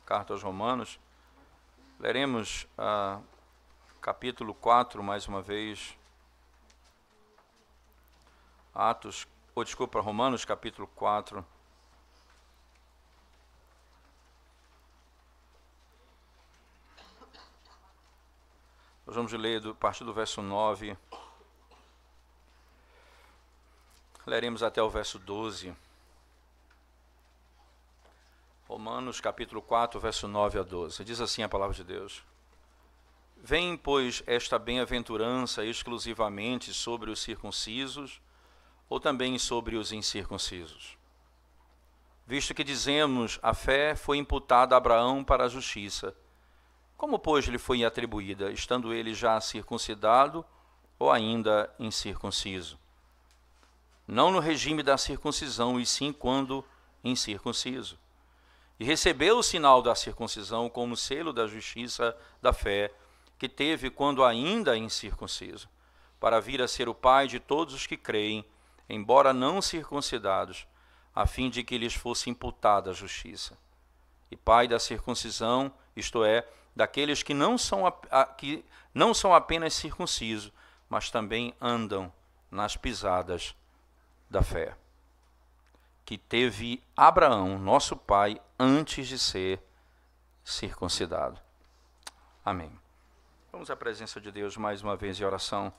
carta aos Romanos. Leremos capítulo 4 mais uma vez. Romanos capítulo 4. Nós vamos ler a partir do verso 9. Leremos até o verso 12. Romanos capítulo 4, verso 9 a 12. Diz assim a palavra de Deus: Vem, pois, esta bem-aventurança exclusivamente sobre os circuncisos, ou também sobre os incircuncisos? Visto que dizemos, a fé foi imputada a Abraão para a justiça. Como, pois, lhe foi atribuída, estando ele já circuncidado ou ainda incircunciso? Não no regime da circuncisão, e sim quando incircunciso. E recebeu o sinal da circuncisão como selo da justiça da fé, que teve quando ainda incircunciso, para vir a ser o pai de todos os que creem, embora não circuncidados, a fim de que lhes fosse imputada a justiça. E pai da circuncisão, isto é, daqueles que não são apenas circuncisos, mas também andam nas pisadas da fé, que teve Abraão, nosso pai, antes de ser circuncidado. Amém. Vamos à presença de Deus mais uma vez em oração.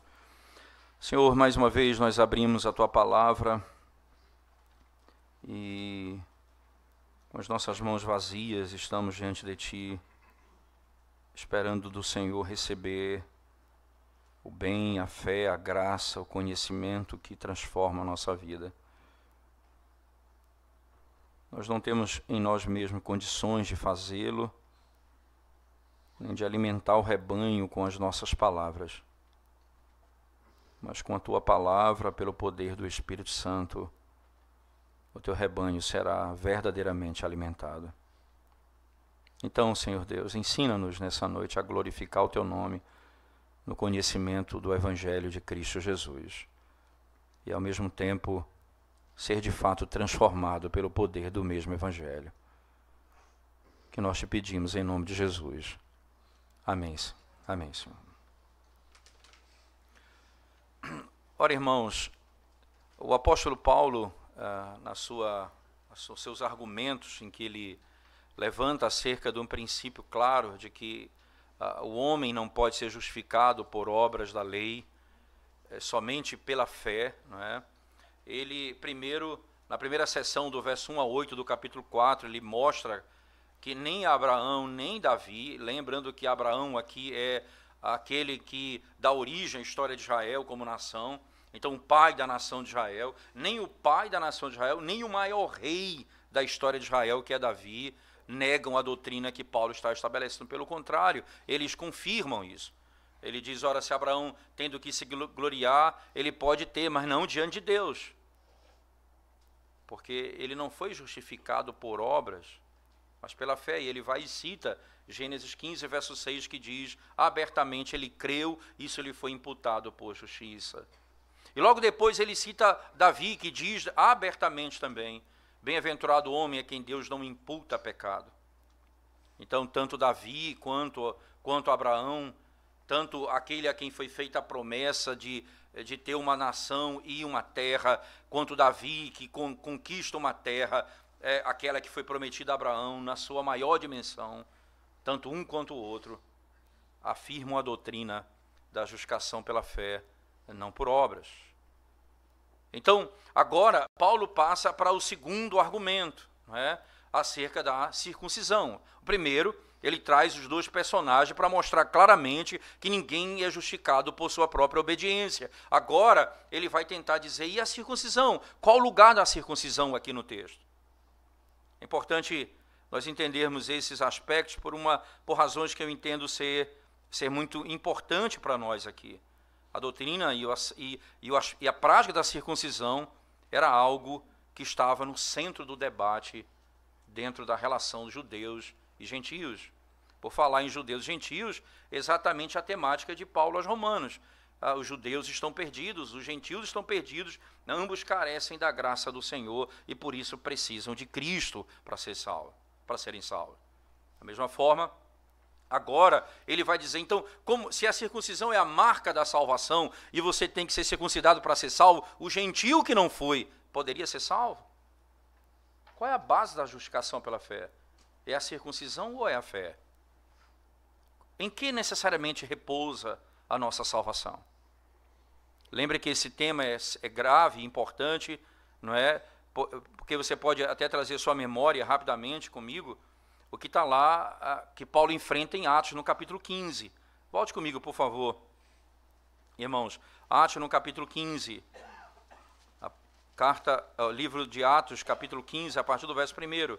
Senhor, mais uma vez nós abrimos a Tua palavra e com as nossas mãos vazias estamos diante de Ti, esperando do Senhor receber o bem, a fé, a graça, o conhecimento que transforma a nossa vida. Nós não temos em nós mesmos condições de fazê-lo, nem de alimentar o rebanho com as nossas palavras. Mas com a Tua palavra, pelo poder do Espírito Santo, o Teu rebanho será verdadeiramente alimentado. Então, Senhor Deus, ensina-nos nessa noite a glorificar o Teu nome no conhecimento do Evangelho de Cristo Jesus. E ao mesmo tempo, ser de fato transformado pelo poder do mesmo Evangelho. Que nós te pedimos em nome de Jesus. Amém. Amém, Senhor. Ora, irmãos, o apóstolo Paulo, seus argumentos em que ele levanta acerca de um princípio claro de que o homem não pode ser justificado por obras da lei, somente pela fé, não é? Ele, primeiro, na primeira seção do verso 1 a 8 do capítulo 4, ele mostra que nem Abraão, nem Davi, lembrando que Abraão aqui é aquele que dá origem à história de Israel como nação, então o pai da nação de Israel, nem o pai da nação de Israel, nem o maior rei da história de Israel, que é Davi, negam a doutrina que Paulo está estabelecendo. Pelo contrário, eles confirmam isso. Ele diz, ora, se Abraão tendo que se gloriar, ele pode ter, mas não diante de Deus. Porque ele não foi justificado por obras, mas pela fé. E ele vai e cita Gênesis 15, verso 6, que diz, abertamente ele creu, isso lhe foi imputado por justiça. E logo depois ele cita Davi, que diz abertamente também, bem-aventurado o homem a quem Deus não imputa pecado. Então, tanto Davi quanto Abraão, tanto aquele a quem foi feita a promessa de ter uma nação e uma terra, quanto Davi, que conquista uma terra, aquela que foi prometida a Abraão, na sua maior dimensão, tanto um quanto o outro, afirmam a doutrina da justificação pela fé, não por obras. Então, agora, Paulo passa para o segundo argumento, não é? Acerca da circuncisão. O primeiro, ele traz os dois personagens para mostrar claramente que ninguém é justificado por sua própria obediência. Agora, ele vai tentar dizer, e a circuncisão? Qual o lugar da circuncisão aqui no texto? É importante nós entendermos esses aspectos por razões que eu entendo ser muito importante para nós aqui. A doutrina e a prática da circuncisão era algo que estava no centro do debate dentro da relação dos judeus e gentios. Por falar em judeus e gentios, exatamente a temática de Paulo aos Romanos. Os judeus estão perdidos, os gentios estão perdidos, ambos carecem da graça do Senhor e por isso precisam de Cristo para serem salvos. Da mesma forma, agora ele vai dizer, então, como se a circuncisão é a marca da salvação e você tem que ser circuncidado para ser salvo, o gentio que não foi, poderia ser salvo? Qual é a base da justificação pela fé? É a circuncisão ou é a fé? Em que necessariamente repousa a nossa salvação? Lembre que esse tema é grave e importante, não é? Porque você pode até trazer sua memória rapidamente comigo, o que está lá, que Paulo enfrenta em Atos, no capítulo 15. Volte comigo, por favor. Irmãos, Atos no capítulo 15. O livro de Atos, capítulo 15, a partir do verso 1.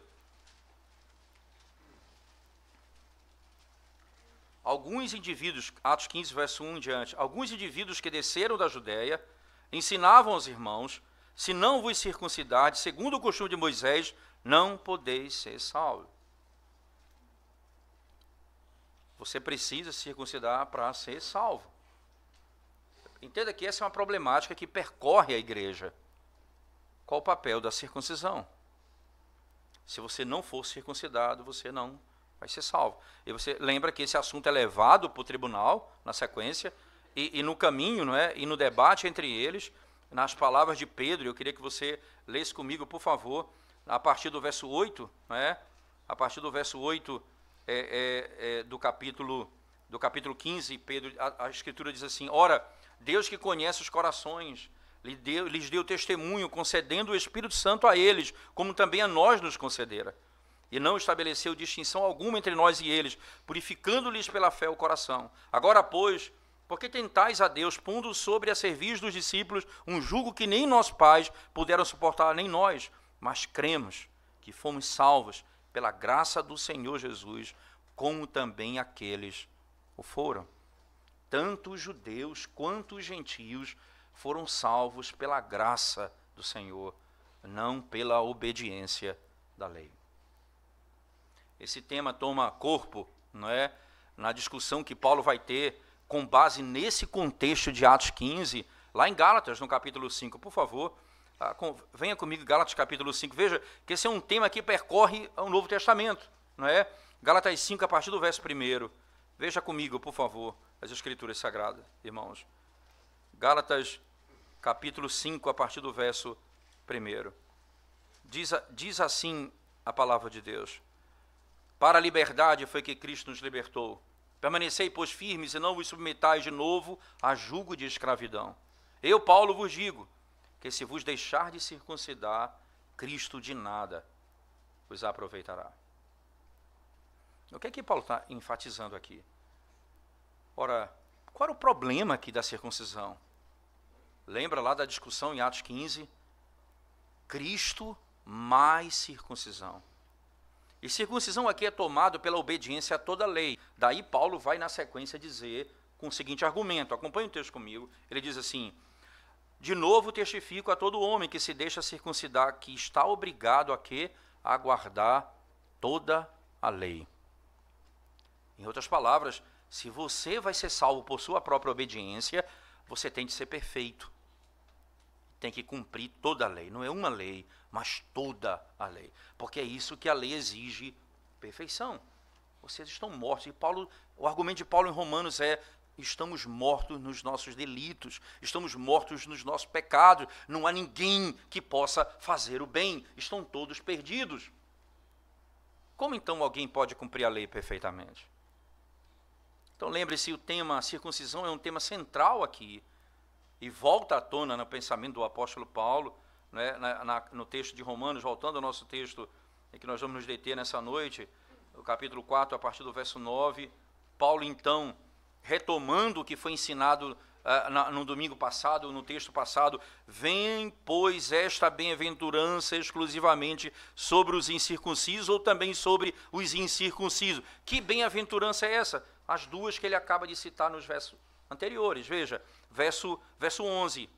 Alguns indivíduos, Atos 15, verso 1 em diante, alguns indivíduos que desceram da Judéia, ensinavam aos irmãos, se não vos circuncidar, segundo o costume de Moisés, não podeis ser salvos. Você precisa se circuncidar para ser salvo. Entenda que essa é uma problemática que percorre a igreja. Qual o papel da circuncisão? Se você não for circuncidado, você não vai ser salvo. E você lembra que esse assunto é levado para o tribunal, na sequência, e no caminho, não é? E no debate entre eles, nas palavras de Pedro, eu queria que você lesse comigo, por favor, a partir do verso 8, não é? A partir do verso 8 do capítulo 15, Pedro, a Escritura diz assim, ora, Deus que conhece os corações, lhes deu testemunho, concedendo o Espírito Santo a eles, como também a nós nos concedera. E não estabeleceu distinção alguma entre nós e eles, purificando-lhes pela fé o coração. Agora, pois, porque tentais a Deus, pondo sobre a serviço dos discípulos um jugo que nem nossos pais puderam suportar, nem nós, mas cremos que fomos salvos pela graça do Senhor Jesus, como também aqueles o foram. Tanto os judeus quanto os gentios foram salvos pela graça do Senhor, não pela obediência da lei. Esse tema toma corpo, não é, na discussão que Paulo vai ter com base nesse contexto de Atos 15, lá em Gálatas, no capítulo 5. Por favor, venha comigo, Gálatas capítulo 5. Veja que esse é um tema que percorre o Novo Testamento, não é? Gálatas 5, a partir do verso 1. Veja comigo, por favor, as Escrituras Sagradas, irmãos. Gálatas capítulo 5, a partir do verso 1. Diz assim a palavra de Deus. Para a liberdade foi que Cristo nos libertou. Permanecei, pois, firmes e não vos submetais de novo a jugo de escravidão. Eu, Paulo, vos digo que se vos deixar de circuncidar, Cristo de nada vos aproveitará. O que é que Paulo está enfatizando aqui? Ora, qual era o problema aqui da circuncisão? Lembra lá da discussão em Atos 15? Cristo mais circuncisão. E circuncisão aqui é tomado pela obediência a toda a lei. Daí Paulo vai na sequência dizer com o seguinte argumento, acompanhe o texto comigo, ele diz assim, de novo testifico a todo homem que se deixa circuncidar, que está obrigado a quê? A guardar toda a lei. Em outras palavras, se você vai ser salvo por sua própria obediência, você tem de ser perfeito. Tem que cumprir toda a lei, não é uma lei, mas toda a lei, porque é isso que a lei exige, perfeição. Vocês estão mortos, e o argumento de Paulo em Romanos é, estamos mortos nos nossos delitos, estamos mortos nos nossos pecados, não há ninguém que possa fazer o bem, estão todos perdidos. Como então alguém pode cumprir a lei perfeitamente? Então lembre-se, o tema circuncisão é um tema central aqui, e volta à tona no pensamento do apóstolo Paulo, né, no texto de Romanos, voltando ao nosso texto em que nós vamos nos deter nessa noite, no capítulo 4, a partir do verso 9, Paulo então, retomando o que foi ensinado no domingo passado, no texto passado, vem, pois, esta bem-aventurança exclusivamente sobre os incircuncisos ou também sobre os incircuncisos. Que bem-aventurança é essa? As duas que ele acaba de citar nos versos anteriores. Veja, verso 11,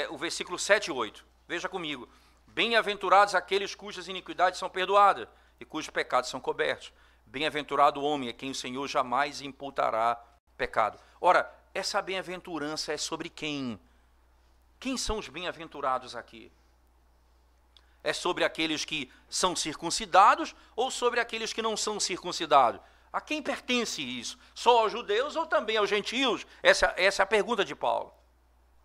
o versículo 7 e 8. Veja comigo. Bem-aventurados aqueles cujas iniquidades são perdoadas e cujos pecados são cobertos. Bem-aventurado o homem a quem o Senhor jamais imputará pecado. Ora, essa bem-aventurança é sobre quem? Quem são os bem-aventurados aqui? É sobre aqueles que são circuncidados ou sobre aqueles que não são circuncidados? A quem pertence isso? Só aos judeus ou também aos gentios? Essa é a pergunta de Paulo.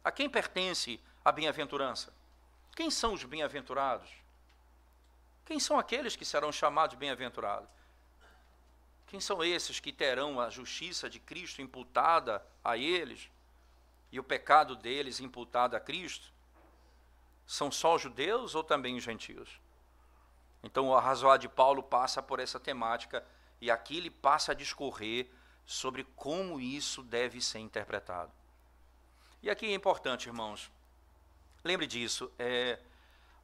A quem pertence a bem-aventurança? Quem são os bem-aventurados? Quem são aqueles que serão chamados bem-aventurados? Quem são esses que terão a justiça de Cristo imputada a eles e o pecado deles imputado a Cristo? São só os judeus ou também os gentios? Então, o arrazoar de Paulo passa por essa temática e aqui ele passa a discorrer sobre como isso deve ser interpretado. E aqui é importante, irmãos, lembre disso,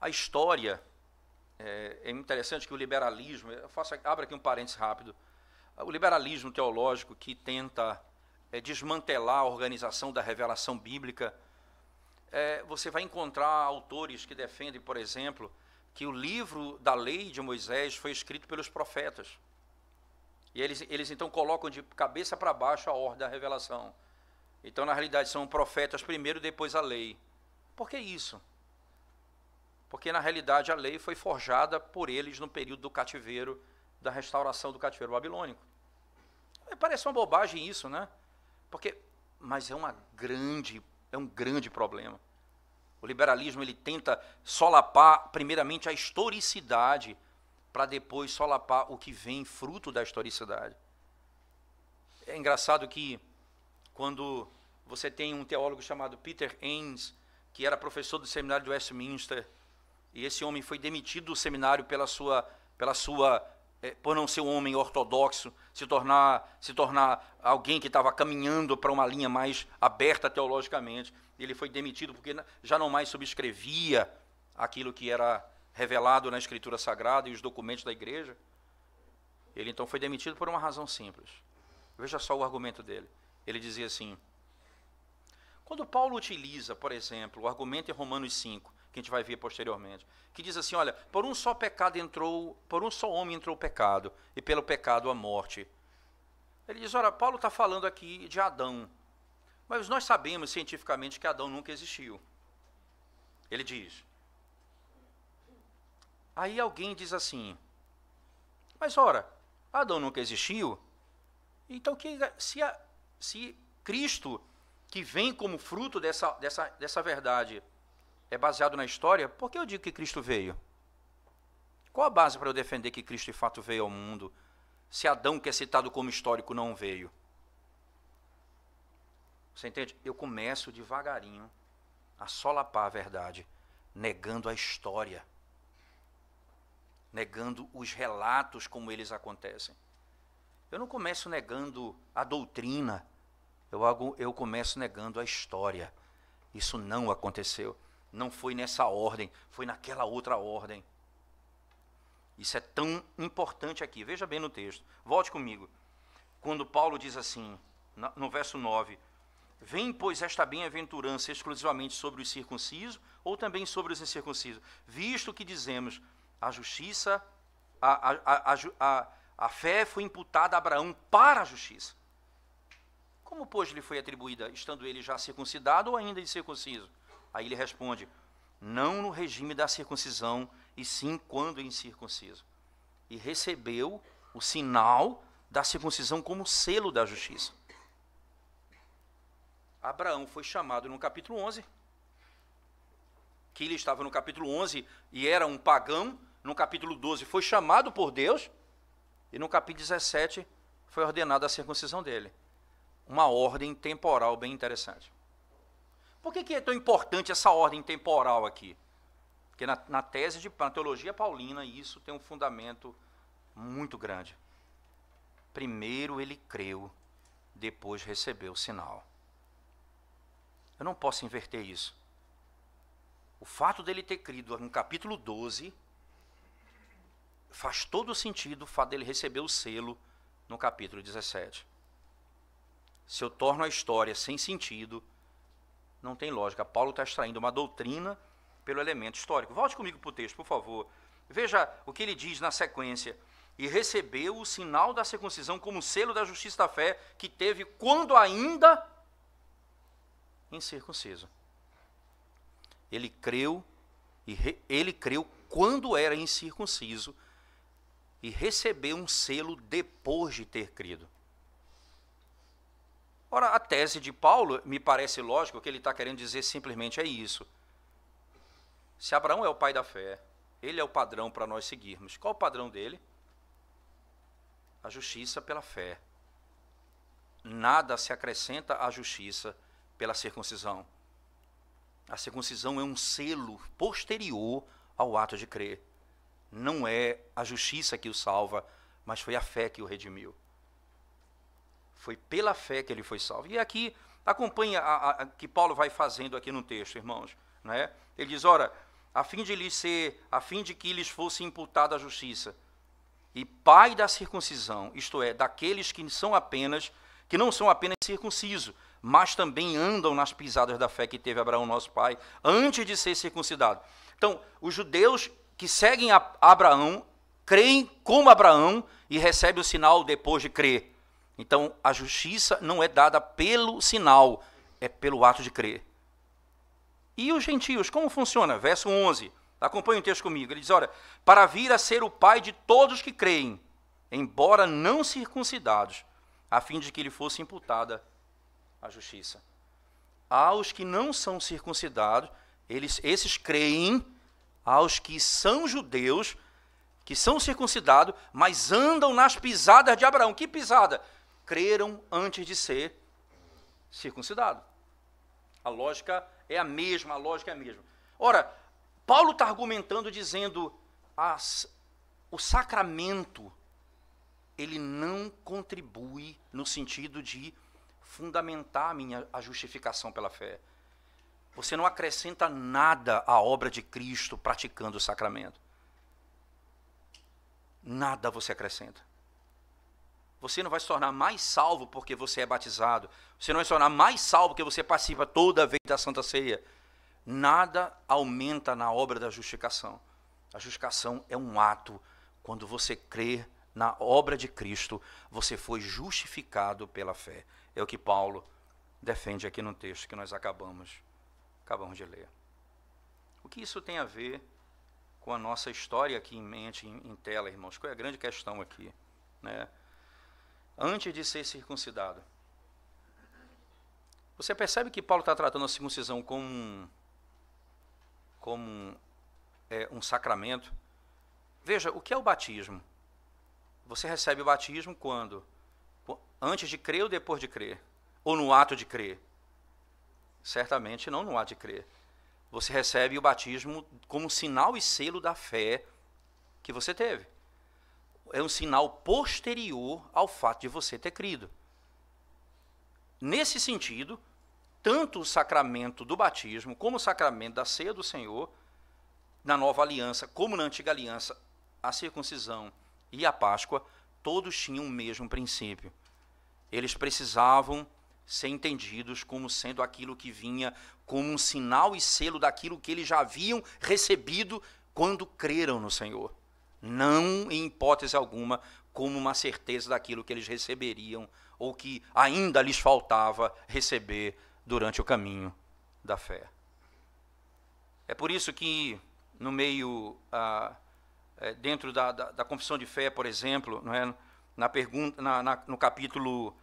a história, é interessante que o liberalismo, abro aqui um parênteses rápido, o liberalismo teológico que tenta desmantelar a organização da revelação bíblica, você vai encontrar autores que defendem, por exemplo, que o livro da lei de Moisés foi escrito pelos profetas. E eles então colocam de cabeça para baixo a ordem da revelação. Então, na realidade, são profetas primeiro, depois a lei. Por que isso? Porque, na realidade, a lei foi forjada por eles no período do cativeiro, da restauração do cativeiro babilônico. Parece uma bobagem isso, né? Mas é um grande problema. O liberalismo ele tenta solapar, primeiramente, a historicidade, para depois solapar o que vem fruto da historicidade. É engraçado que, quando você tem um teólogo chamado Peter Enns, que era professor do seminário de Westminster, e esse homem foi demitido do seminário por não ser um homem ortodoxo, se tornar alguém que estava caminhando para uma linha mais aberta teologicamente. Ele foi demitido porque já não mais subscrevia aquilo que era revelado na Escritura Sagrada e os documentos da igreja. Ele então foi demitido por uma razão simples. Veja só o argumento dele. Ele dizia assim: quando Paulo utiliza, por exemplo, o argumento em Romanos 5, que a gente vai ver posteriormente, que diz assim, olha, por um só homem entrou o pecado, e pelo pecado a morte. Ele diz, olha, Paulo está falando aqui de Adão, mas nós sabemos cientificamente que Adão nunca existiu. Ele diz. Aí alguém diz assim, mas ora, Adão nunca existiu? Então, se Cristo, que vem como fruto dessa verdade, é baseado na história, por que eu digo que Cristo veio? Qual a base para eu defender que Cristo de fato veio ao mundo, se Adão, que é citado como histórico, não veio? Você entende? Eu começo devagarinho a solapar a verdade, negando a história, negando os relatos como eles acontecem. Eu não começo negando a doutrina, eu começo negando a história. Isso não aconteceu. Não foi nessa ordem, foi naquela outra ordem. Isso é tão importante aqui. Veja bem no texto. Volte comigo. Quando Paulo diz assim, no verso 9, vem, pois, esta bem-aventurança exclusivamente sobre os circuncisos ou também sobre os incircuncisos? Visto que dizemos, a justiça, a fé foi imputada a Abraão para a justiça. Como, pois, lhe foi atribuída, estando ele já circuncidado ou ainda incircunciso? Aí ele responde, não no regime da circuncisão, e sim quando incircunciso. E recebeu o sinal da circuncisão como selo da justiça. Abraão foi chamado no capítulo 11, que ele estava no capítulo 11 e era um pagão, no capítulo 12 foi chamado por Deus, e no capítulo 17 foi ordenada a circuncisão dele. Uma ordem temporal bem interessante. Por que é tão importante essa ordem temporal aqui? Porque na tese na teologia paulina, isso tem um fundamento muito grande. Primeiro ele creu, depois recebeu o sinal. Eu não posso inverter isso. O fato dele ter crido no capítulo 12 faz todo sentido o fato dele receber o selo no capítulo 17. Se eu torno a história sem sentido, não tem lógica. Paulo está extraindo uma doutrina pelo elemento histórico. Volte comigo para o texto, por favor. Veja o que ele diz na sequência. E recebeu o sinal da circuncisão como selo da justiça da fé que teve quando ainda incircunciso. Ele creu quando era incircunciso e recebeu um selo depois de ter crido. Ora, a tese de Paulo, me parece lógico, o que ele está querendo dizer simplesmente é isso. Se Abraão é o pai da fé, ele é o padrão para nós seguirmos. Qual o padrão dele? A justiça pela fé. Nada se acrescenta à justiça pela circuncisão. A circuncisão é um selo posterior ao ato de crer. Não é a justiça que o salva, mas foi a fé que o redimiu. Foi pela fé que ele foi salvo. E aqui, acompanha a que Paulo vai fazendo aqui no texto, irmãos. Né? Ele diz, ora, a fim de que lhes fosse imputada a justiça, e pai da circuncisão, isto é, daqueles que não são apenas circuncisos, mas também andam nas pisadas da fé que teve Abraão, nosso pai, antes de ser circuncidado. Então, os judeus que seguem Abraão, creem como Abraão e recebem o sinal depois de crer. Então, a justiça não é dada pelo sinal, é pelo ato de crer. E os gentios, como funciona? Verso 11, acompanhe o texto comigo. Ele diz, ora, para vir a ser o pai de todos que creem, embora não circuncidados, a fim de que lhe fosse imputada a justiça. Aos que não são circuncidados, esses creem, aos que são judeus, que são circuncidados, mas andam nas pisadas de Abraão. Que pisada? Creram antes de ser circuncidado. A lógica é a mesma, Ora, Paulo está argumentando dizendo, o sacramento, ele não contribui no sentido de fundamentar a justificação pela fé. Você não acrescenta nada à obra de Cristo praticando o sacramento. Nada você acrescenta. Você não vai se tornar mais salvo porque você é batizado. Você não vai se tornar mais salvo porque você participa toda vez da Santa Ceia. Nada aumenta na obra da justificação. A justificação é um ato. Quando você crê na obra de Cristo, você foi justificado pela fé. É o que Paulo defende aqui no texto que nós acabamos de ler. O que isso tem a ver com a nossa história aqui em mente, em tela, irmãos? Qual é a grande questão aqui? Né? Antes de ser circuncidado. Você percebe que Paulo está tratando a circuncisão como um sacramento? Veja, o que é o batismo? Você recebe o batismo quando? Antes de crer ou depois de crer? Ou no ato de crer? Certamente não no ato de crer. Você recebe o batismo como sinal e selo da fé que você teve. É um sinal posterior ao fato de você ter crido. Nesse sentido, tanto o sacramento do batismo, como o sacramento da ceia do Senhor, na nova aliança, como na antiga aliança, a circuncisão e a Páscoa, todos tinham o mesmo princípio. Eles precisavam ser entendidos como sendo aquilo que vinha como um sinal e selo daquilo que eles já haviam recebido quando creram no Senhor. Não, em hipótese alguma, como uma certeza daquilo que eles receberiam ou que ainda lhes faltava receber durante o caminho da fé. É por isso que no meio, dentro da confissão de fé, por exemplo, não é, no capítulo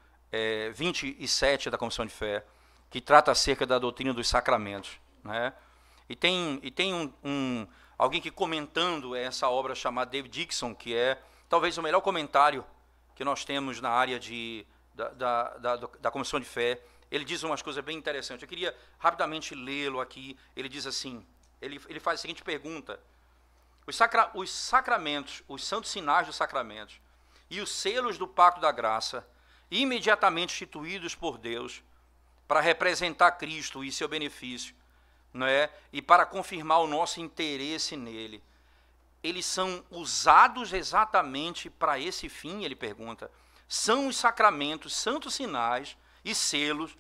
27 da confissão de fé, que trata acerca da doutrina dos sacramentos, né? E tem alguém que comentando essa obra chamada David Dixon, que é talvez o melhor comentário que nós temos na área da confissão de fé. Ele diz umas coisas bem interessantes. Eu queria rapidamente lê-lo aqui. Ele diz assim, ele faz a seguinte pergunta: os sacramentos, os santos sinais dos sacramentos e os selos do pacto da graça, imediatamente instituídos por Deus para representar Cristo e seu benefício, não é? E para confirmar o nosso interesse nele, eles são usados exatamente para esse fim, ele pergunta. São os sacramentos, santos sinais e selos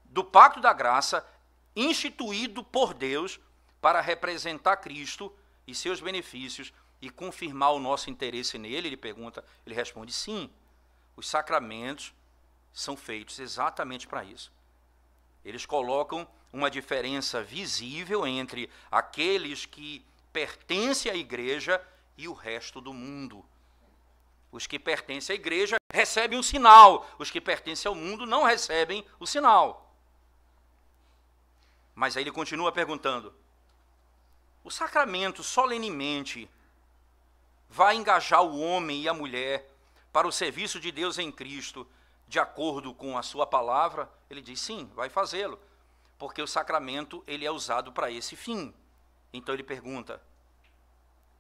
do pacto da graça instituído por Deus para representar Cristo e seus benefícios e confirmar o nosso interesse nele, ele pergunta, ele responde sim. Os sacramentos são feitos exatamente para isso. Eles colocam uma diferença visível entre aqueles que pertencem à igreja e o resto do mundo. Os que pertencem à igreja recebem um sinal, os que pertencem ao mundo não recebem o sinal. Mas aí ele continua perguntando: o sacramento solenemente vai engajar o homem e a mulher para o serviço de Deus em Cristo, de acordo com a sua palavra? Ele diz sim, vai fazê-lo, porque o sacramento ele é usado para esse fim. Então ele pergunta: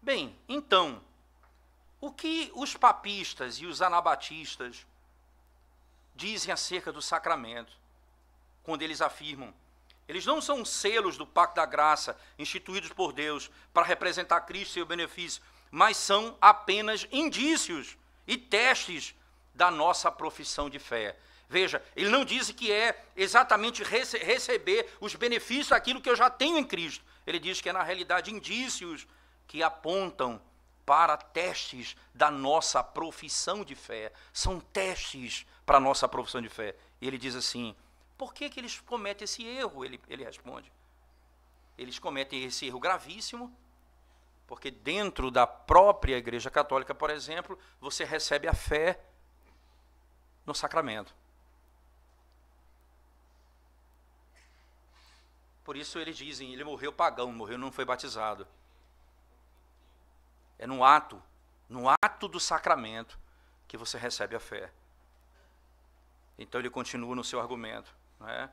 bem, então, o que os papistas e os anabatistas dizem acerca do sacramento, quando eles afirmam: eles não são selos do pacto da graça instituídos por Deus para representar Cristo e seu benefício, mas são apenas indícios e testes da nossa profissão de fé. Veja, ele não diz que é exatamente receber os benefícios daquilo que eu já tenho em Cristo. Ele diz que é, na realidade, indícios que apontam para testes da nossa profissão de fé. São testes para a nossa profissão de fé. E ele diz assim: por que eles cometem esse erro? Ele responde: eles cometem esse erro gravíssimo, porque dentro da própria Igreja Católica, por exemplo, você recebe a fé no sacramento. Por isso eles dizem: ele morreu pagão, morreu, não foi batizado. É no ato do sacramento que você recebe a fé. Então ele continua no seu argumento, não é?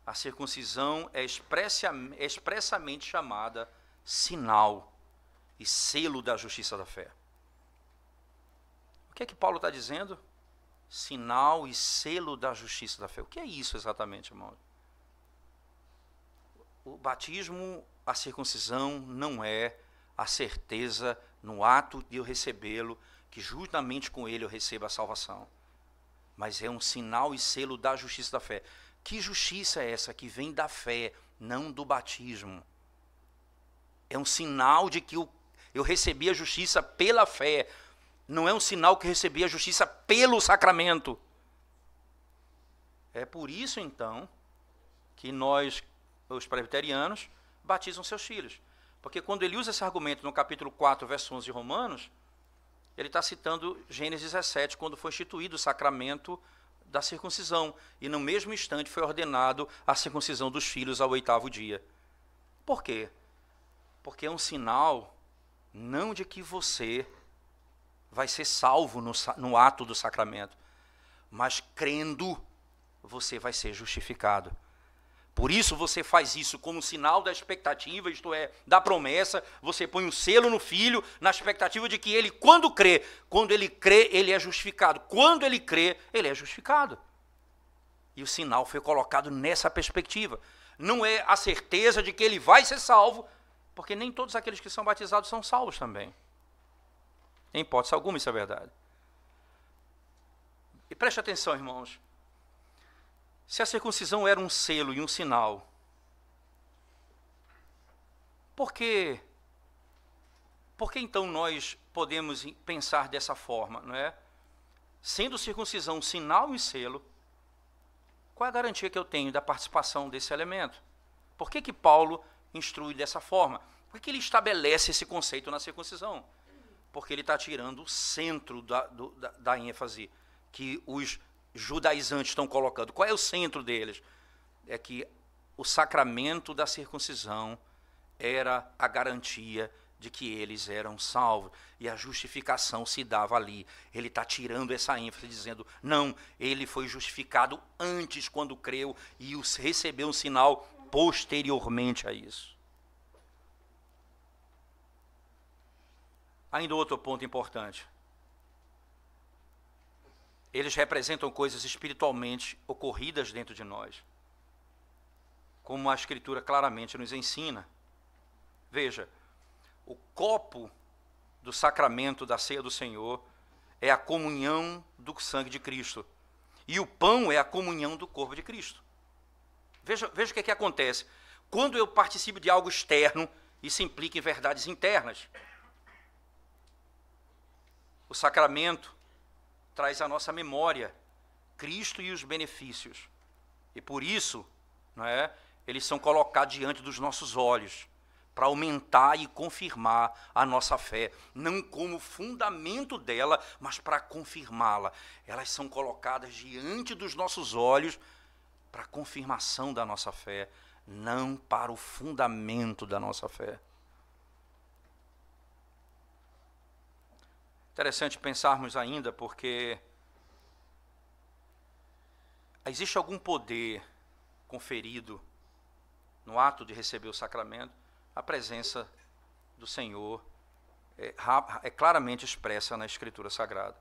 A circuncisão é expressamente chamada sinal e selo da justiça da fé. O que é que Paulo está dizendo? Sinal e selo da justiça da fé. O que é isso exatamente, irmão? O batismo, a circuncisão, não é a certeza no ato de eu recebê-lo, que juntamente com ele eu recebo a salvação. Mas é um sinal e selo da justiça da fé. Que justiça é essa que vem da fé, não do batismo? É um sinal de que eu recebi a justiça pela fé. Não é um sinal que eu recebi a justiça pelo sacramento. É por isso, então, que nós, os presbiterianos, batizam seus filhos. Porque quando ele usa esse argumento no capítulo 4, verso 11 de Romanos, ele está citando Gênesis 17, quando foi instituído o sacramento da circuncisão. E no mesmo instante foi ordenado a circuncisão dos filhos ao 8º dia. Por quê? Porque é um sinal não de que você vai ser salvo no ato do sacramento, mas crendo você vai ser justificado. Por isso você faz isso como sinal da expectativa, isto é, da promessa. Você põe um selo no filho na expectativa de que ele, quando ele crê, ele é justificado. Quando ele crê, ele é justificado. E o sinal foi colocado nessa perspectiva. Não é a certeza de que ele vai ser salvo, porque nem todos aqueles que são batizados são salvos também. Em hipótese alguma, isso é verdade. E preste atenção, irmãos. Se a circuncisão era um selo e um sinal, por que então nós podemos pensar dessa forma, não é? Sendo circuncisão um sinal e selo, qual é a garantia que eu tenho da participação desse elemento? Por que Paulo instrui dessa forma? Por que ele estabelece esse conceito na circuncisão? Porque ele está tirando o centro da ênfase que os judaizantes estão colocando. Qual é o centro deles? É que o sacramento da circuncisão era a garantia de que eles eram salvos, e a justificação se dava ali. Ele está tirando essa ênfase, dizendo: não, ele foi justificado antes, quando creu, e recebeu um sinal posteriormente a isso. Ainda outro ponto importante. Eles representam coisas espiritualmente ocorridas dentro de nós, como a Escritura claramente nos ensina. Veja, o copo do sacramento da ceia do Senhor é a comunhão do sangue de Cristo, e o pão é a comunhão do corpo de Cristo. Veja o que acontece. Quando eu participo de algo externo, isso implica em verdades internas. O sacramento traz à nossa memória Cristo e os benefícios. E por isso, não é, eles são colocados diante dos nossos olhos, para aumentar e confirmar a nossa fé, não como fundamento dela, mas para confirmá-la. Elas são colocadas diante dos nossos olhos para a confirmação da nossa fé, não para o fundamento da nossa fé. Interessante pensarmos ainda, porque existe algum poder conferido no ato de receber o sacramento. A presença do Senhor é claramente expressa na Escritura Sagrada.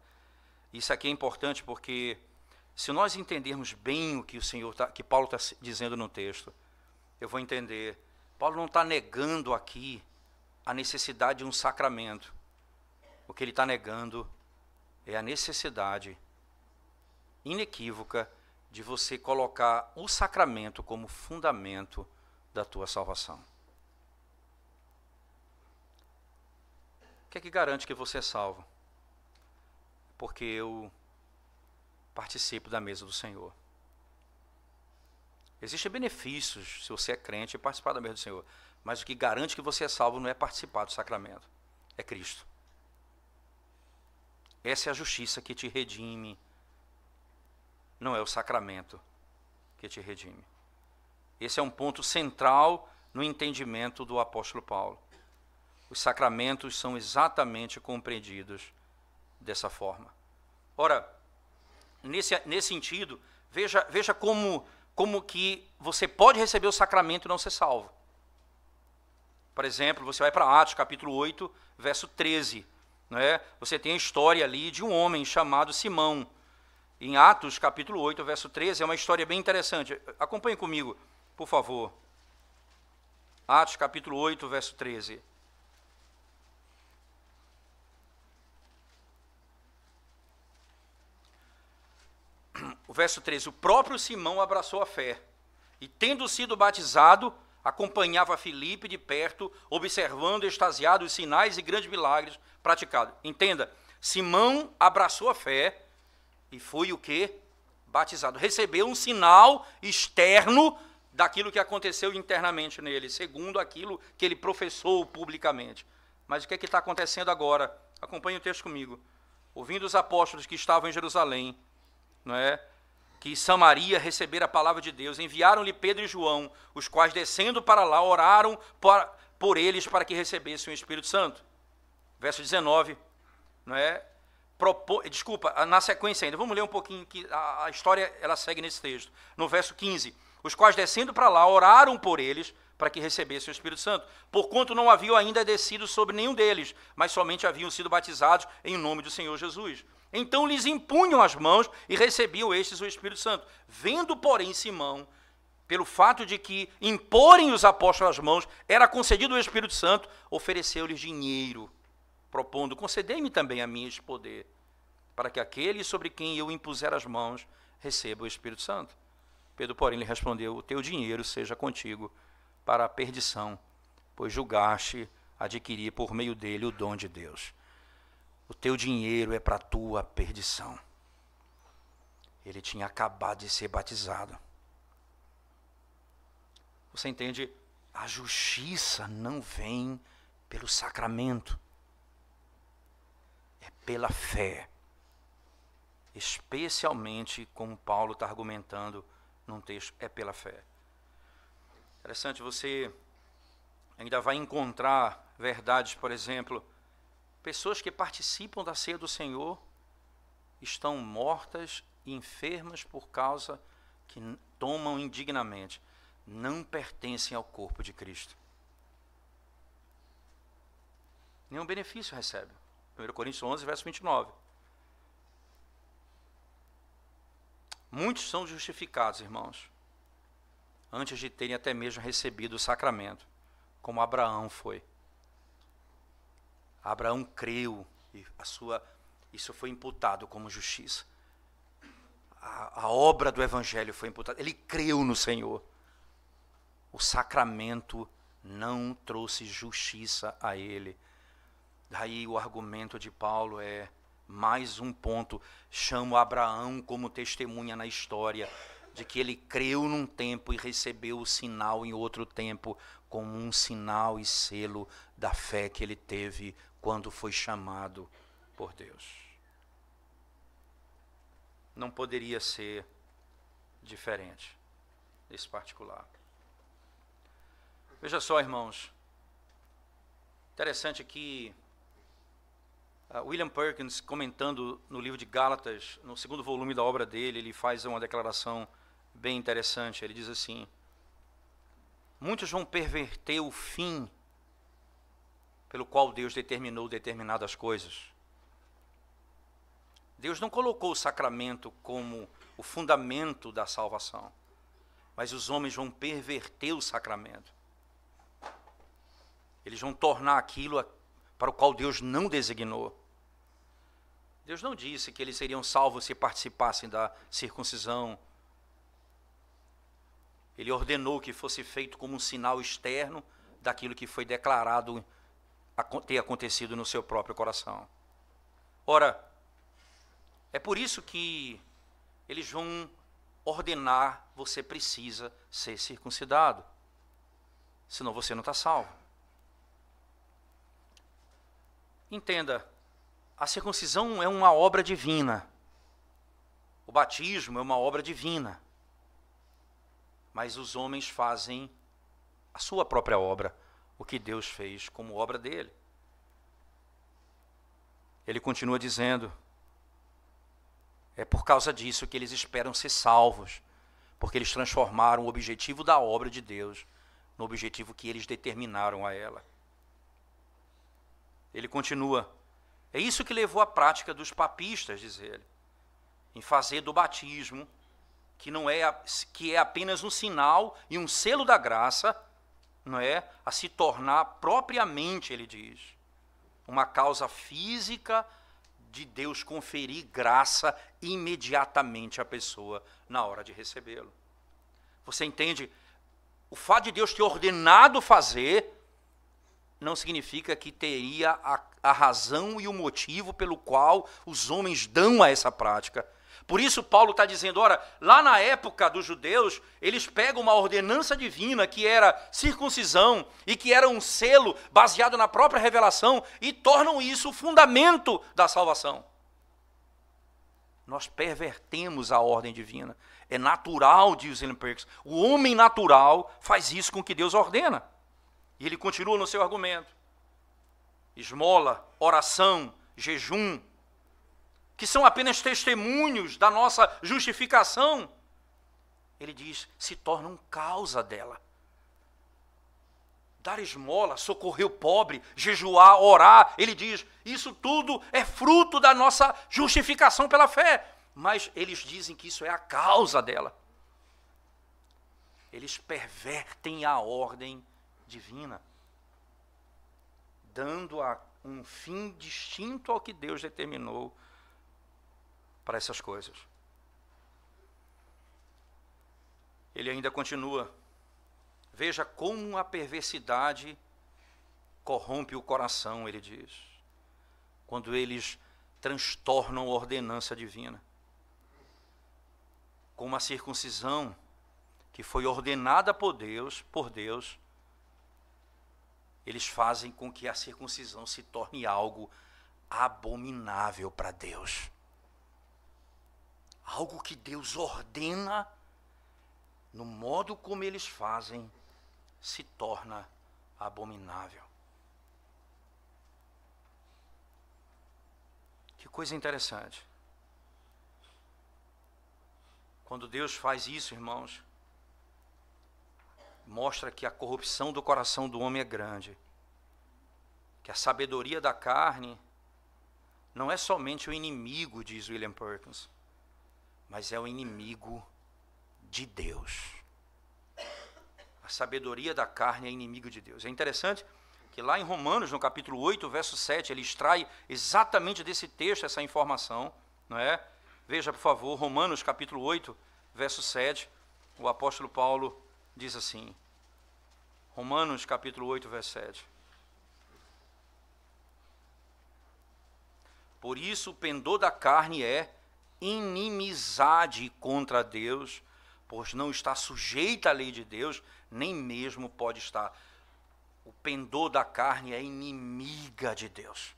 Isso aqui é importante porque, se nós entendermos bem o que que Paulo está dizendo no texto, eu vou entender. Paulo não está negando aqui a necessidade de um sacramento. O que ele está negando é a necessidade inequívoca de você colocar o sacramento como fundamento da tua salvação. O que é que garante que você é salvo? Porque eu participo da mesa do Senhor. Existem benefícios se você é crente e participar da mesa do Senhor, mas o que garante que você é salvo não é participar do sacramento, é Cristo. Essa é a justiça que te redime, não é o sacramento que te redime. Esse é um ponto central no entendimento do apóstolo Paulo. Os sacramentos são exatamente compreendidos dessa forma. Ora, nesse sentido, veja como que você pode receber o sacramento e não ser salvo. Por exemplo, você vai para Atos, capítulo 8, verso 13. Não é? Você tem a história ali de um homem chamado Simão. Em Atos, capítulo 8, verso 13, é uma história bem interessante. Acompanhe comigo, por favor. Atos, capítulo 8, verso 13. O verso 13, o próprio Simão abraçou a fé, e tendo sido batizado, acompanhava Filipe de perto, observando extasiado os sinais e grandes milagres praticados. Entenda, Simão abraçou a fé e foi o quê? Batizado. Recebeu um sinal externo daquilo que aconteceu internamente nele, segundo aquilo que ele professou publicamente. Mas o que é que está acontecendo agora? Acompanhe o texto comigo. Ouvindo os apóstolos que estavam em Jerusalém, não é? Que Samaria recebera a palavra de Deus, enviaram-lhe Pedro e João, os quais, descendo para lá, oraram por eles para que recebessem o Espírito Santo. Verso 19, não é? Na sequência ainda, vamos ler um pouquinho, que a história ela segue nesse texto. No verso 15, os quais, descendo para lá, oraram por eles para que recebessem o Espírito Santo, porquanto não haviam ainda descido sobre nenhum deles, mas somente haviam sido batizados em nome do Senhor Jesus. Então lhes impunham as mãos e recebiam estes o Espírito Santo. Vendo, porém, Simão, pelo fato de que imporem os apóstolos as mãos, era concedido o Espírito Santo, ofereceu-lhes dinheiro, propondo, concedei-me também a mim este poder, para que aquele sobre quem eu impuser as mãos receba o Espírito Santo. Pedro, porém, lhe respondeu, o teu dinheiro seja contigo para a perdição, pois julgaste adquirir por meio dele o dom de Deus. O teu dinheiro é para a tua perdição. Ele tinha acabado de ser batizado. Você entende? A justiça não vem pelo sacramento. É pela fé. Especialmente, como Paulo está argumentando num texto, é pela fé. Interessante, você ainda vai encontrar verdades, por exemplo, pessoas que participam da ceia do Senhor estão mortas e enfermas por causa que tomam indignamente. Não pertencem ao corpo de Cristo. Nenhum benefício recebe. 1 Coríntios 11, verso 29. Muitos são justificados, irmãos, antes de terem até mesmo recebido o sacramento, como Abraão foi. Abraão creu e isso foi imputado como justiça. A obra do Evangelho foi imputada. Ele creu no Senhor. O sacramento não trouxe justiça a ele. Daí o argumento de Paulo é mais um ponto. Chamo Abraão como testemunha na história de que ele creu num tempo e recebeu o sinal em outro tempo, como um sinal e selo da fé que ele teve quando foi chamado por Deus. Não poderia ser diferente desse particular. Veja só, irmãos, interessante que William Perkins, comentando no livro de Gálatas, no segundo volume da obra dele, ele faz uma declaração bem interessante. Ele diz assim: muitos vão perverter o fim pelo qual Deus determinou determinadas coisas. Deus não colocou o sacramento como o fundamento da salvação, mas os homens vão perverter o sacramento. Eles vão tornar aquilo para o qual Deus não designou. Deus não disse que eles seriam salvos se participassem da circuncisão. Ele ordenou que fosse feito como um sinal externo daquilo que foi declarado ter acontecido no seu próprio coração. Ora, é por isso que eles vão ordenar: você precisa ser circuncidado, senão você não está salvo. Entenda, a circuncisão é uma obra divina. O batismo é uma obra divina. Mas os homens fazem a sua própria obra, o que Deus fez como obra dele. Ele continua dizendo: é por causa disso que eles esperam ser salvos, porque eles transformaram o objetivo da obra de Deus no objetivo que eles determinaram a ela. Ele continua: é isso que levou à prática dos papistas, diz ele, em fazer do batismo, que é apenas um sinal e um selo da graça, não é, a se tornar propriamente, ele diz, uma causa física de Deus conferir graça imediatamente à pessoa na hora de recebê-lo. Você entende? O fato de Deus ter ordenado fazer não significa que teria a razão e o motivo pelo qual os homens dão a essa prática. Por isso Paulo está dizendo, ora, lá na época dos judeus, eles pegam uma ordenança divina que era circuncisão e que era um selo baseado na própria revelação e tornam isso o fundamento da salvação. Nós pervertemos a ordem divina. É natural, diz William Perkins, o homem natural faz isso com que Deus ordena. E ele continua no seu argumento. Esmola, oração, jejum, que são apenas testemunhos da nossa justificação, ele diz, se tornam causa dela. Dar esmola, socorrer o pobre, jejuar, orar, ele diz, isso tudo é fruto da nossa justificação pela fé. Mas eles dizem que isso é a causa dela. Eles pervertem a ordem divina, dando um fim distinto ao que Deus determinou para essas coisas. Ele ainda continua: veja como a perversidade corrompe o coração, ele diz, quando eles transtornam a ordenança divina. Como a circuncisão, que foi ordenada por Deus, eles fazem com que a circuncisão se torne algo abominável para Deus. Algo que Deus ordena, no modo como eles fazem, se torna abominável. Que coisa interessante. Quando Deus faz isso, irmãos, mostra que a corrupção do coração do homem é grande. Que a sabedoria da carne não é somente o inimigo, diz William Perkins, mas é o inimigo de Deus. A sabedoria da carne é inimigo de Deus. É interessante que lá em Romanos, no capítulo 8, verso 7, ele extrai exatamente desse texto essa informação, não é? Veja, por favor, Romanos capítulo 8, verso 7, o apóstolo Paulo diz assim, Romanos capítulo 8, verso 7. Por isso o pendor da carne é inimizade contra Deus, pois não está sujeita à lei de Deus, nem mesmo pode estar. O pendor da carne é inimiga de Deus.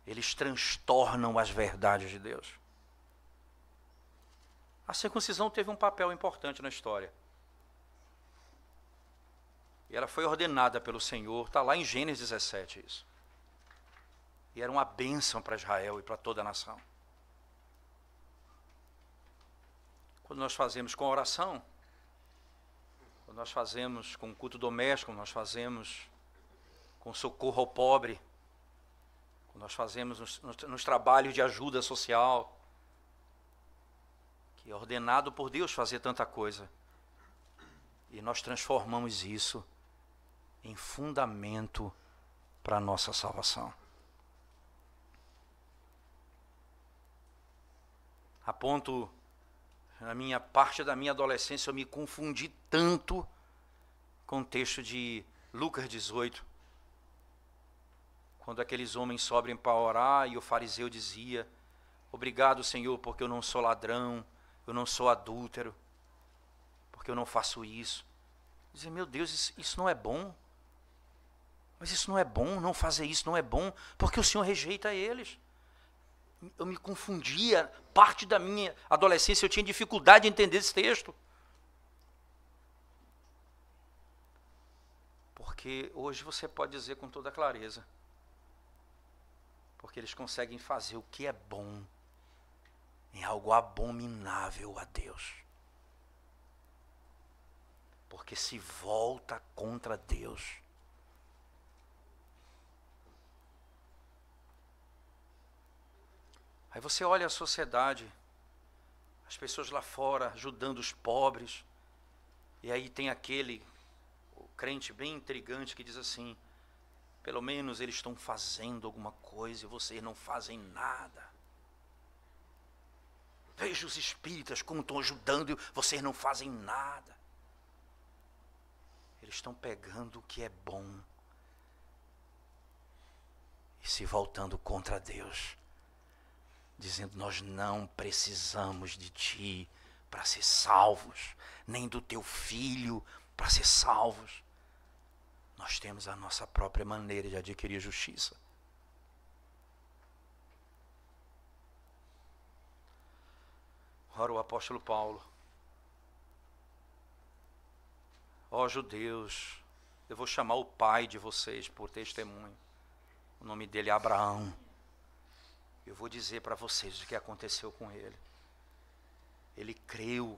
Eles transtornam as verdades de Deus. A circuncisão teve um papel importante na história. E ela foi ordenada pelo Senhor, está lá em Gênesis 17 isso. E era uma bênção para Israel e para toda a nação. Quando nós fazemos com oração, quando nós fazemos com culto doméstico, quando nós fazemos com socorro ao pobre, quando nós fazemos nos trabalhos de ajuda social, que é ordenado por Deus fazer tanta coisa, e nós transformamos isso em fundamento para a nossa salvação. A ponto, na minha parte da minha adolescência, eu me confundi tanto com o texto de Lucas 18, quando aqueles homens sobem para orar e o fariseu dizia: obrigado, Senhor, porque eu não sou ladrão, eu não sou adúltero, porque eu não faço isso. Dizia: meu Deus, isso não é bom. Mas isso não é bom, não fazer isso não é bom, porque o Senhor rejeita eles. Eu me confundia, parte da minha adolescência eu tinha dificuldade de entender esse texto. Porque hoje você pode dizer com toda clareza, porque eles conseguem fazer o que é bom em algo abominável a Deus. Porque se volta contra Deus. Aí você olha a sociedade, as pessoas lá fora ajudando os pobres, e aí tem o crente bem intrigante que diz assim: pelo menos eles estão fazendo alguma coisa e vocês não fazem nada. Veja os espíritas como estão ajudando e vocês não fazem nada. Eles estão pegando o que é bom e se voltando contra Deus, dizendo: nós não precisamos de ti para ser salvos, nem do teu filho para ser salvos. Nós temos a nossa própria maneira de adquirir justiça. Ora, o apóstolo Paulo: ó judeus, eu vou chamar o pai de vocês por testemunho. O nome dele é Abraão. Eu vou dizer para vocês o que aconteceu com ele. Ele creu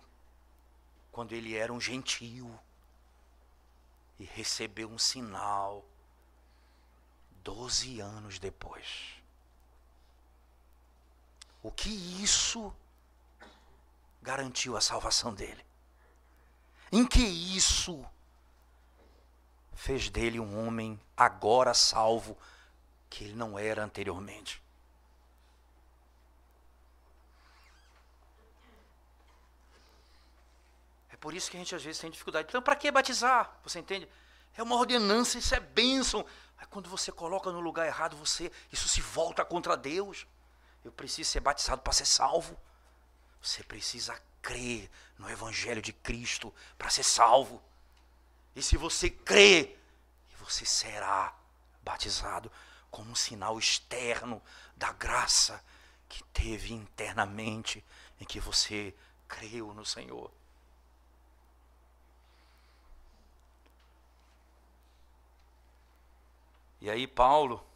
quando ele era um gentio e recebeu um sinal 12 anos depois. O que isso garantiu a salvação dele? Em que isso fez dele um homem agora salvo que ele não era anteriormente? É por isso que a gente às vezes tem dificuldade. Então, para que batizar? Você entende? É uma ordenança, isso é bênção. Aí quando você coloca no lugar errado, isso se volta contra Deus. Eu preciso ser batizado para ser salvo. Você precisa crer no Evangelho de Cristo para ser salvo. E se você crer, você será batizado como um sinal externo da graça que teve internamente em que você creu no Senhor. E aí Paulo,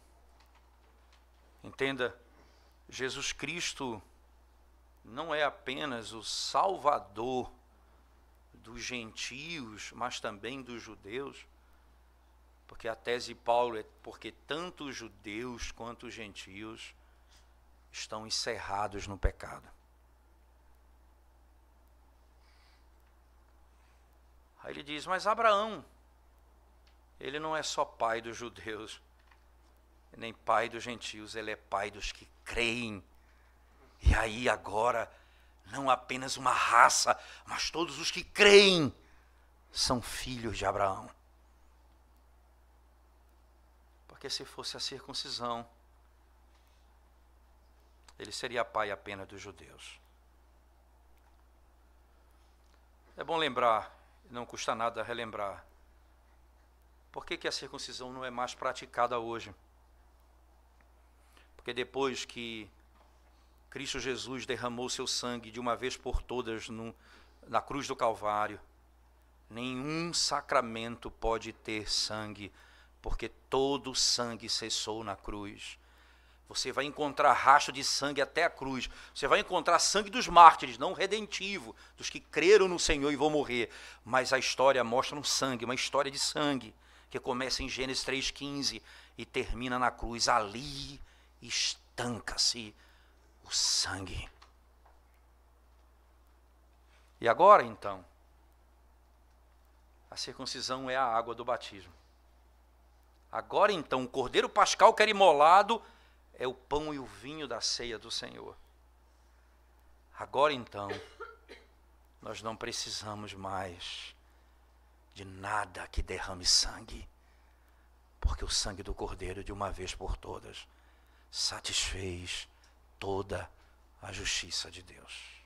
entenda, Jesus Cristo não é apenas o Salvador dos gentios, mas também dos judeus, porque a tese de Paulo é porque tanto os judeus quanto os gentios estão encerrados no pecado. Aí ele diz: mas Abraão, ele não é só pai dos judeus, nem pai dos gentios, ele é pai dos que creem. E aí agora, não apenas uma raça, mas todos os que creem são filhos de Abraão. Porque se fosse a circuncisão, ele seria pai apenas dos judeus. É bom lembrar, não custa nada relembrar. Por que a circuncisão não é mais praticada hoje? Porque depois que Cristo Jesus derramou seu sangue de uma vez por todas na cruz do Calvário, nenhum sacramento pode ter sangue, porque todo o sangue cessou na cruz. Você vai encontrar rastro de sangue até a cruz. Você vai encontrar sangue dos mártires, não redentivo, dos que creram no Senhor e vão morrer. Mas a história mostra um sangue, uma história de sangue, que começa em Gênesis 3,15 e termina na cruz. Ali estanca-se o sangue. E agora, então, a circuncisão é a água do batismo. Agora, então, o cordeiro pascal que era imolado é o pão e o vinho da ceia do Senhor. Agora, então, nós não precisamos mais de nada que derrame sangue, porque o sangue do cordeiro, de uma vez por todas, satisfez toda a justiça de Deus.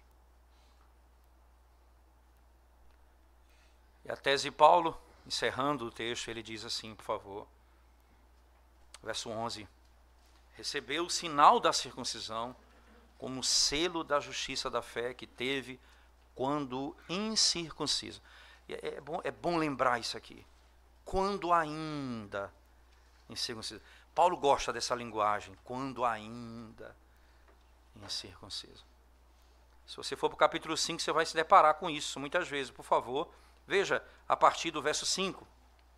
E a tese de Paulo, encerrando o texto, ele diz assim, por favor, verso 11: recebeu o sinal da circuncisão como selo da justiça da fé que teve quando incircunciso. É bom lembrar isso aqui. Quando ainda incircunciso. Paulo gosta dessa linguagem, quando ainda incircunciso. Se você for para o capítulo 5, você vai se deparar com isso muitas vezes. Por favor, veja a partir do verso 5.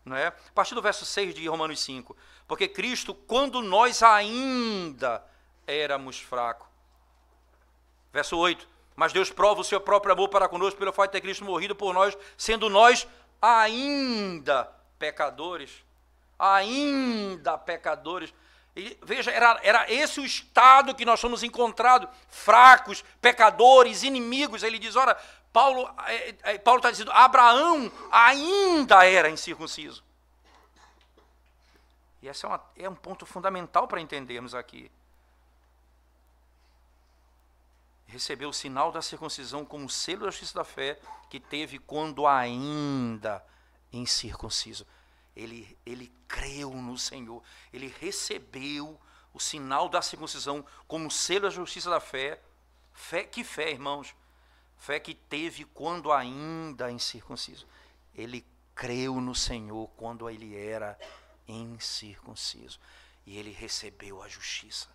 Não é? A partir do verso 6 de Romanos 5. Porque Cristo, quando nós ainda éramos fracos. Verso 8. Mas Deus prova o seu próprio amor para conosco pelo fato de ter Cristo morrido por nós, sendo nós ainda pecadores. Ainda pecadores. E, veja, era esse o estado que nós somos encontrados, fracos, pecadores, inimigos. Ele diz, ora, Paulo está dizendo, Abraão ainda era incircunciso. E esse é um ponto fundamental para entendermos aqui. Recebeu o sinal da circuncisão como selo da justiça da fé que teve quando ainda incircunciso. Ele creu no Senhor, ele recebeu o sinal da circuncisão como selo da justiça da fé. Que fé, irmãos? Fé que teve quando ainda incircunciso. Ele creu no Senhor quando ele era incircunciso. E ele recebeu a justiça.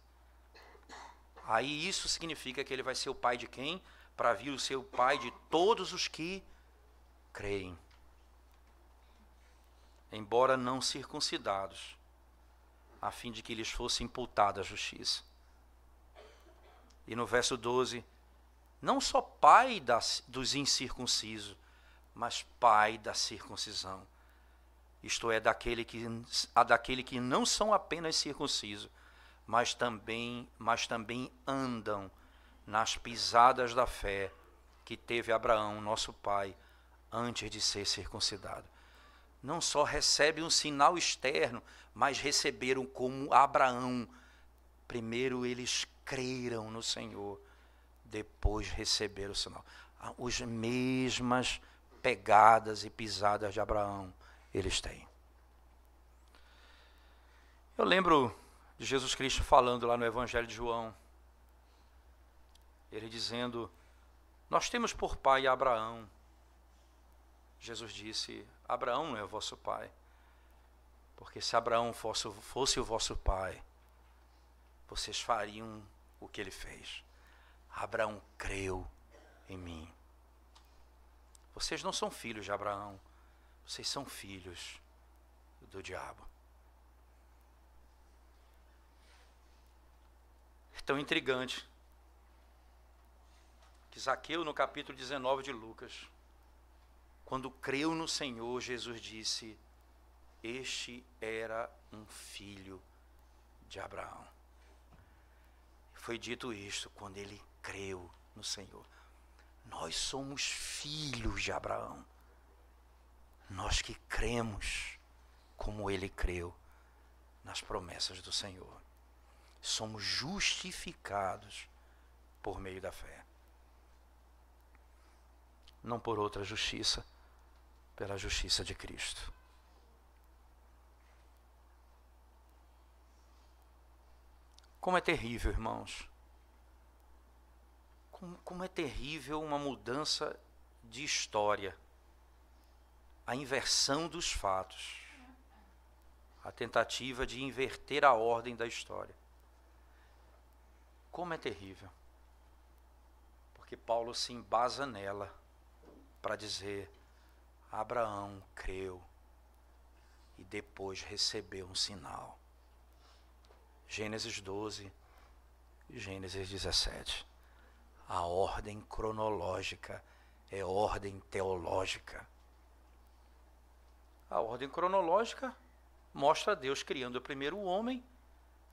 Aí isso significa que ele vai ser o pai de quem? Para vir o ser o pai de todos os que creem. Embora não circuncidados, a fim de que lhes fosse imputada a justiça. E no verso 12, não só pai dos incircuncisos, mas pai da circuncisão. Isto é, daquele que não são apenas circuncisos, mas também andam nas pisadas da fé que teve Abraão, nosso pai, antes de ser circuncidado. Não só recebem um sinal externo, mas receberam como Abraão. Primeiro eles creram no Senhor, depois receberam o sinal. As mesmas pegadas e pisadas de Abraão eles têm. Eu lembro de Jesus Cristo falando lá no Evangelho de João, ele dizendo, nós temos por pai Abraão. Jesus disse, Abraão não é o vosso pai, porque se Abraão fosse o vosso pai, vocês fariam o que ele fez. Abraão creu em mim. Vocês não são filhos de Abraão, vocês são filhos do diabo. É tão intrigante que Zaqueu, no capítulo 19 de Lucas, quando creu no Senhor, Jesus disse, este era um filho de Abraão. Foi dito isto quando ele creu no Senhor. Nós somos filhos de Abraão. Nós que cremos como ele creu nas promessas do Senhor. Somos justificados por meio da fé. não por outra justiça, pela justiça de Cristo. Como é terrível, irmãos. Como é terrível uma mudança de história. A inversão dos fatos. A tentativa de inverter a ordem da história. Como é terrível. Porque Paulo se embasa nela para dizer: Abraão creu e depois recebeu um sinal. Gênesis 12 e Gênesis 17. A ordem cronológica é ordem teológica. A ordem cronológica mostra Deus criando primeiro o homem,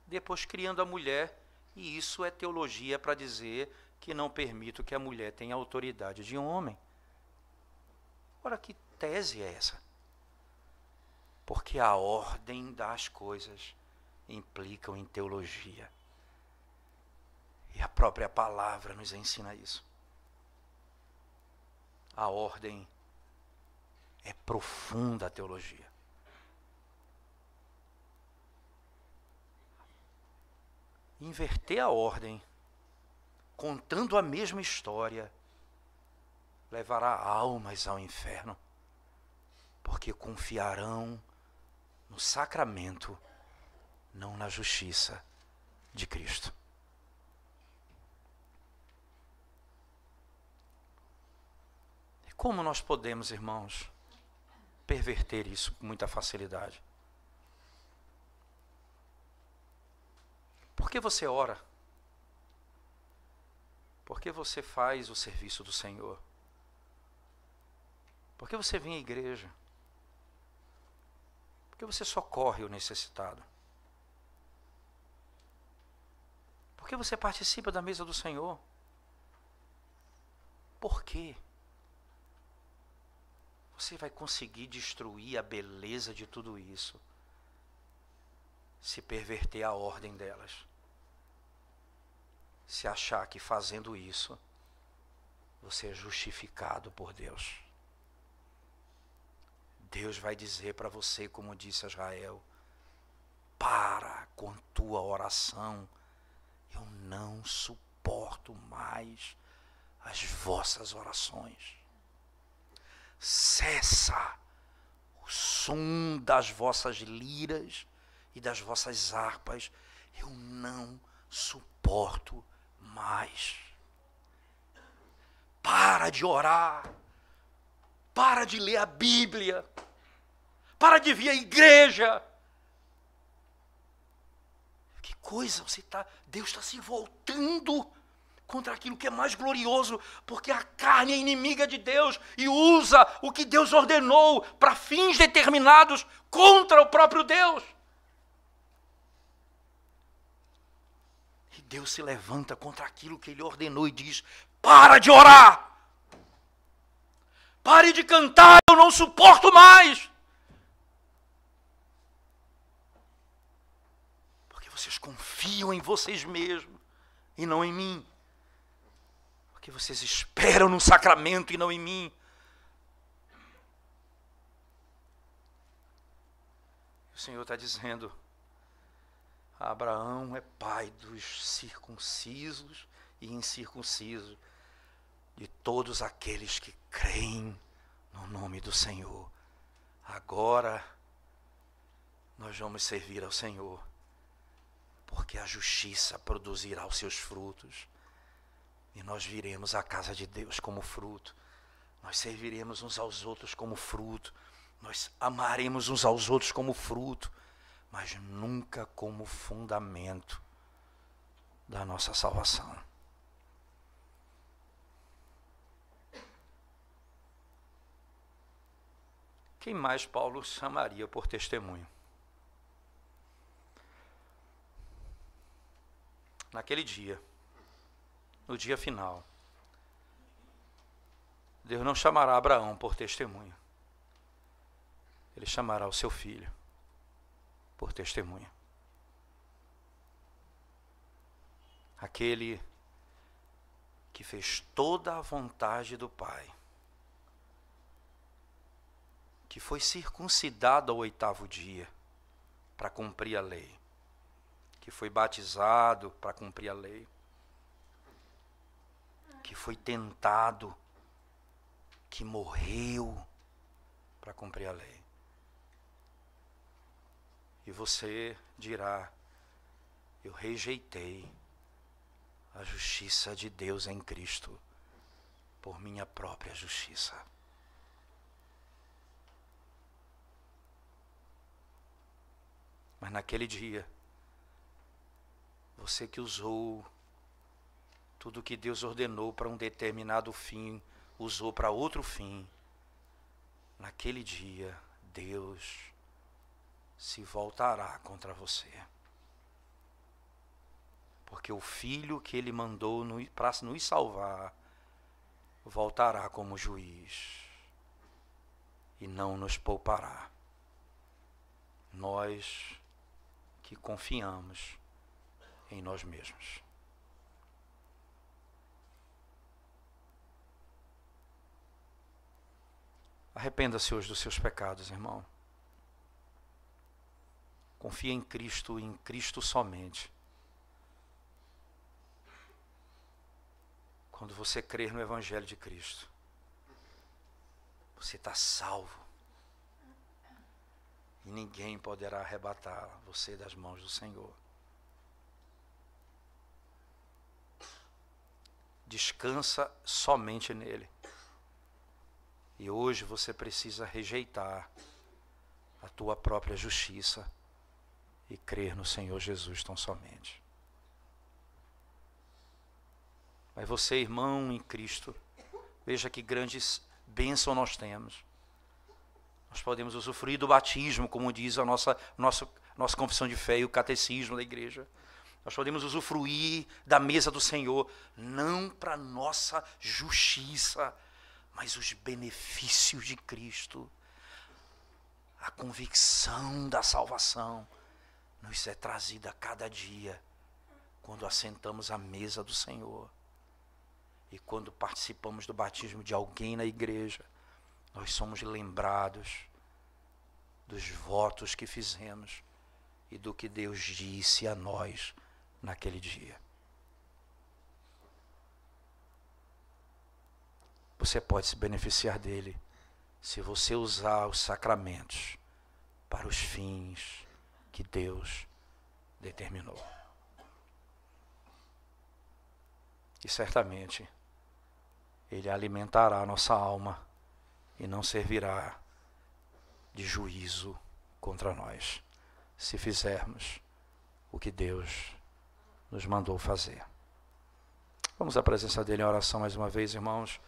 depois criando a mulher, e isso é teologia para dizer que não permito que a mulher tenha autoridade de um homem. Ora, que tese é essa? Porque a ordem das coisas implicam em teologia. E a própria palavra nos ensina isso. A ordem é profunda teologia. Inverter a ordem, contando a mesma história, levará almas ao inferno, porque confiarão no sacramento, não na justiça de Cristo. E como nós podemos, irmãos, perverter isso com muita facilidade? Por que você ora? Por que você faz o serviço do Senhor? Por que você vem à igreja? Por que você socorre o necessitado? Por que você participa da mesa do Senhor? Por quê? Você vai conseguir destruir a beleza de tudo isso se perverter a ordem delas. Se achar que fazendo isso você é justificado por Deus. Deus vai dizer para você, como disse a Israel: para com tua oração, eu não suporto mais as vossas orações. Cessa o som das vossas liras e das vossas harpas, eu não suporto mais. Para de orar, para de ler a Bíblia, para de vir à igreja. Que coisa, Deus está se voltando contra aquilo que é mais glorioso, porque a carne é inimiga de Deus e usa o que Deus ordenou para fins determinados contra o próprio Deus. E Deus se levanta contra aquilo que Ele ordenou e diz: para de orar, pare de cantar, eu não suporto mais. Porque vocês confiam em vocês mesmos e não em mim. Porque vocês esperam no sacramento e não em mim. O Senhor está dizendo: Abraão é pai dos circuncisos e incircuncisos, de todos aqueles que creem no nome do Senhor. Agora nós vamos servir ao Senhor, porque a justiça produzirá os seus frutos. E nós viremos à casa de Deus como fruto. Nós serviremos uns aos outros como fruto. Nós amaremos uns aos outros como fruto. Mas nunca como fundamento da nossa salvação. Quem mais Paulo chamaria por testemunho? Naquele dia, no dia final, Deus não chamará Abraão por testemunho. Ele chamará o seu filho por testemunha. Aquele que fez toda a vontade do Pai que foi circuncidado ao 8º dia para cumprir a lei, que foi batizado para cumprir a lei, que foi tentado, que morreu para cumprir a lei. E você dirá: eu rejeitei a justiça de Deus em Cristo por minha própria justiça. Mas naquele dia, você que usou tudo que Deus ordenou para um determinado fim, usou para outro fim, naquele dia, Deus se voltará contra você. Porque o Filho que Ele mandou para nos salvar, voltará como juiz e não nos poupará. Nós que confiamos em nós mesmos. Arrependa-se hoje dos seus pecados, irmão. Confie em Cristo somente. Quando você crer no Evangelho de Cristo, você está salvo. E ninguém poderá arrebatar você das mãos do Senhor. Descansa somente nele. E hoje você precisa rejeitar a tua própria justiça e crer no Senhor Jesus tão somente. Mas você, irmão em Cristo, veja que grandes bênçãos nós temos. Nós podemos usufruir do batismo, como diz a nossa confissão de fé e o catecismo da igreja. Nós podemos usufruir da mesa do Senhor, não para nossa justiça, mas os benefícios de Cristo. A convicção da salvação nos é trazida a cada dia, quando assentamos à mesa do Senhor. E quando participamos do batismo de alguém na igreja, nós somos lembrados dos votos que fizemos e do que Deus disse a nós naquele dia. Você pode se beneficiar dele se você usar os sacramentos para os fins que Deus determinou. E certamente ele alimentará a nossa alma e não servirá de juízo contra nós, se fizermos o que Deus nos mandou fazer. Vamos à presença dele em oração mais uma vez, irmãos.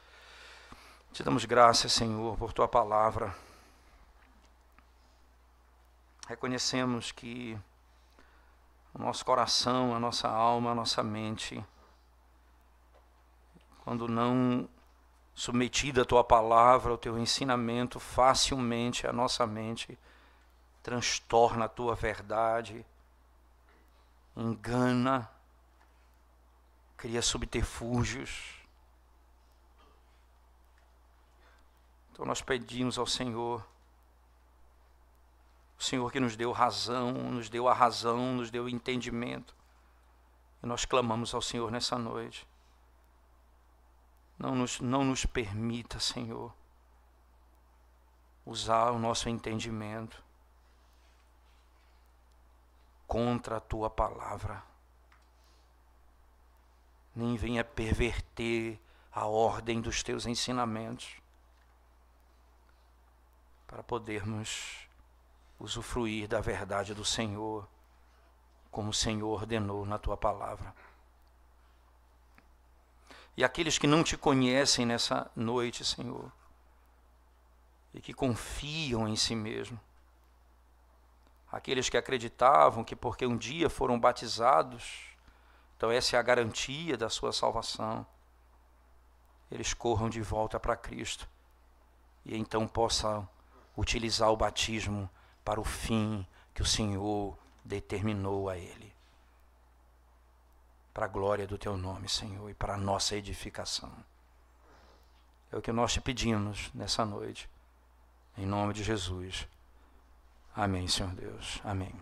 Te damos graças, Senhor, por tua palavra. Reconhecemos que o nosso coração, a nossa alma, a nossa mente, quando não submetida à tua palavra, ao teu ensinamento, facilmente a nossa mente transtorna a tua verdade, engana, cria subterfúgios. Então nós pedimos ao Senhor, o Senhor que nos deu razão, nos deu a razão, nos deu o entendimento, e nós clamamos ao Senhor nessa noite. Não nos permita, Senhor, usar o nosso entendimento contra a tua palavra. Nem venha perverter a ordem dos teus ensinamentos, para podermos usufruir da verdade do Senhor, como o Senhor ordenou na tua palavra. E aqueles que não te conhecem nessa noite, Senhor, e que confiam em si mesmo, aqueles que acreditavam que porque um dia foram batizados, então essa é a garantia da sua salvação, eles corram de volta para Cristo e então possam utilizar o batismo para o fim que o Senhor determinou a ele. Para a glória do teu nome, Senhor, e para a nossa edificação. É o que nós te pedimos nessa noite, Em nome de Jesus. Amém, Senhor Deus. Amém.